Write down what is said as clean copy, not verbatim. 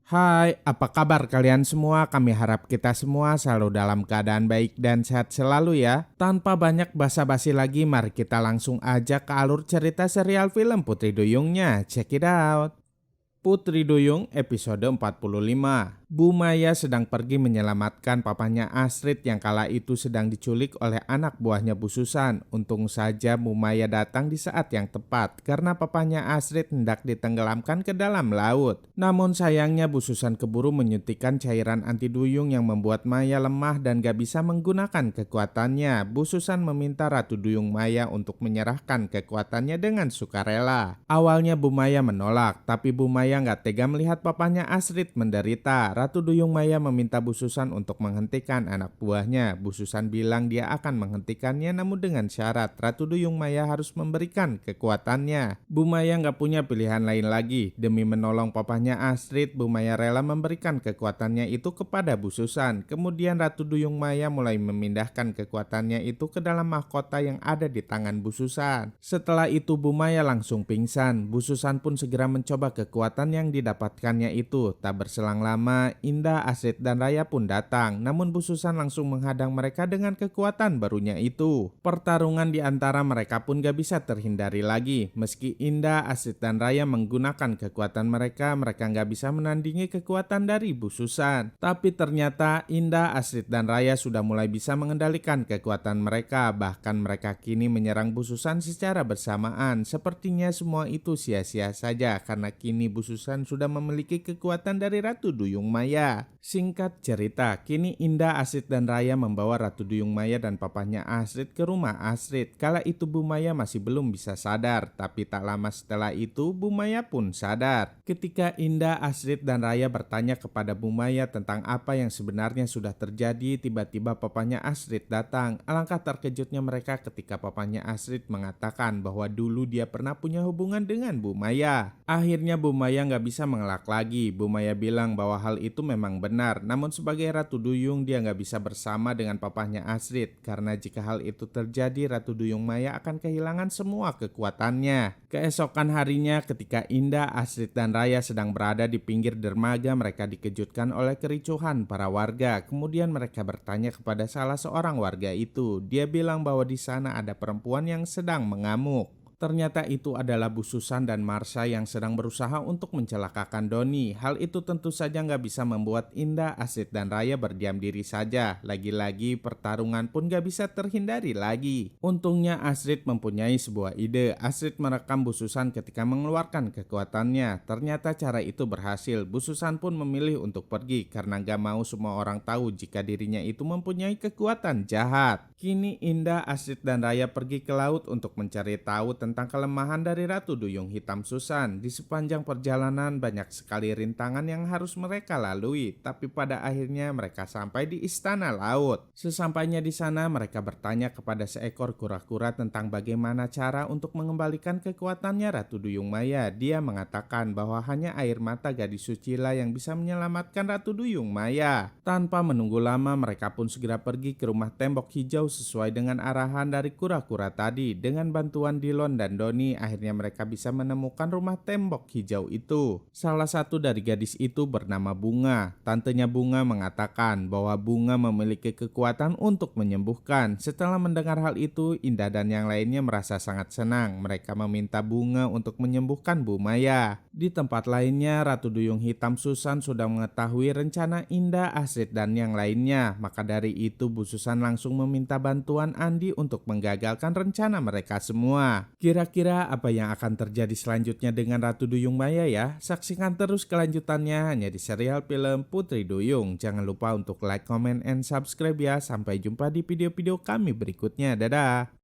Hai, apa kabar kalian semua? Kami harap kita semua selalu dalam keadaan baik dan sehat selalu ya. Tanpa banyak basa-basi lagi, mari kita langsung aja ke alur cerita serial film Putri Duyungnya. Check it out. Putri Duyung episode 45. Bu Maya sedang pergi menyelamatkan papanya Astrid yang kala itu sedang diculik oleh anak buahnya Bu Susan. Untung saja Bu Maya datang di saat yang tepat karena papanya Astrid hendak ditenggelamkan ke dalam laut. Namun sayangnya Bu Susan keburu menyuntikkan cairan anti duyung yang membuat Maya lemah dan gak bisa menggunakan kekuatannya. Bu Susan meminta Ratu Duyung Maya untuk menyerahkan kekuatannya dengan sukarela. Awalnya Bu Maya menolak, tapi Bu Maya gak tega melihat papanya Astrid menderita. Ratu Duyung Maya meminta Bu Susan untuk menghentikan anak buahnya. Bu Susan bilang dia akan menghentikannya namun dengan syarat Ratu Duyung Maya harus memberikan kekuatannya. Bu Maya nggak punya pilihan lain lagi. Demi menolong papanya Astrid, Bu Maya rela memberikan kekuatannya itu kepada Bu Susan. Kemudian Ratu Duyung Maya mulai memindahkan kekuatannya itu ke dalam mahkota yang ada di tangan Bu Susan. Setelah itu Bu Maya langsung pingsan. Bu Susan pun segera mencoba kekuatan yang didapatkannya itu. Tak berselang lama, Indah, Astrid, dan Raya pun datang. Namun Bu Susan langsung menghadang mereka dengan kekuatan barunya itu. Pertarungan di antara mereka pun gak bisa terhindari lagi. Meski Indah, Astrid, dan Raya menggunakan kekuatan mereka gak bisa menandingi kekuatan dari Bu Susan. Tapi ternyata Indah, Astrid, dan Raya sudah mulai bisa mengendalikan kekuatan mereka. Bahkan mereka kini menyerang Bu Susan secara bersamaan. Sepertinya semua itu sia-sia saja karena kini Bu Susan sudah memiliki kekuatan dari Ratu Duyung Maya. Singkat cerita, kini Indah, Astrid, dan Raya membawa Ratu Duyung Maya dan papanya Astrid ke rumah Astrid. Kala itu Bu Maya masih belum bisa sadar, tapi tak lama setelah itu Bu Maya pun sadar. Ketika Indah, Astrid, dan Raya bertanya kepada Bu Maya tentang apa yang sebenarnya sudah terjadi, tiba-tiba papanya Astrid datang. Alangkah terkejutnya mereka ketika papanya Astrid mengatakan bahwa dulu dia pernah punya hubungan dengan Bu Maya. Akhirnya Bu Maya nggak bisa mengelak lagi. Bu Maya bilang bahwa hal itu memang benar, namun sebagai Ratu Duyung dia nggak bisa bersama dengan papahnya Astrid, karena jika hal itu terjadi Ratu Duyung Maya akan kehilangan semua kekuatannya. Keesokan harinya ketika Indah, Astrid, dan Raya sedang berada di pinggir dermaga, mereka dikejutkan oleh kericuhan para warga. Kemudian mereka bertanya kepada salah seorang warga itu. Dia bilang bahwa di sana ada perempuan yang sedang mengamuk. Ternyata itu adalah Bu Susan dan Marsha yang sedang berusaha untuk mencelakakan Doni. Hal itu tentu saja nggak bisa membuat Indah, Astrid, dan Raya berdiam diri saja. Lagi-lagi pertarungan pun nggak bisa terhindari lagi. Untungnya Astrid mempunyai sebuah ide. Astrid merekam Bu Susan ketika mengeluarkan kekuatannya. Ternyata cara itu berhasil. Bu Susan pun memilih untuk pergi karena nggak mau semua orang tahu jika dirinya itu mempunyai kekuatan jahat. Kini Indah, Astrid, dan Raya pergi ke laut untuk mencari tahu tentang kelemahan dari Ratu Duyung Hitam Susan. Di sepanjang perjalanan banyak sekali rintangan yang harus mereka lalui, tapi pada akhirnya mereka sampai di istana laut. Sesampainya di sana mereka bertanya kepada seekor kura-kura tentang bagaimana cara untuk mengembalikan kekuatannya Ratu Duyung Maya. Dia mengatakan bahwa hanya air mata gadis suci lah yang bisa menyelamatkan Ratu Duyung Maya. Tanpa menunggu lama mereka pun segera pergi ke rumah tembok hijau sesuai dengan arahan dari kura-kura tadi. Dengan bantuan Dilon dan Doni, akhirnya mereka bisa menemukan rumah tembok hijau itu. Salah satu dari gadis itu bernama Bunga. Tantenya Bunga mengatakan bahwa Bunga memiliki kekuatan untuk menyembuhkan. Setelah mendengar hal itu, Indah dan yang lainnya merasa sangat senang. Mereka meminta Bunga untuk menyembuhkan Bu Maya. Di tempat lainnya, Ratu Duyung Hitam Susan sudah mengetahui rencana Indah, Astrid, dan yang lainnya. Maka dari itu Bu Susan langsung meminta bantuan Andi untuk menggagalkan rencana mereka semua. Kira-kira apa yang akan terjadi selanjutnya dengan Ratu Duyung Maya ya? Saksikan terus kelanjutannya hanya di serial film Putri Duyung. Jangan lupa untuk like, comment, and subscribe ya. Sampai jumpa di video-video kami berikutnya. Dadah!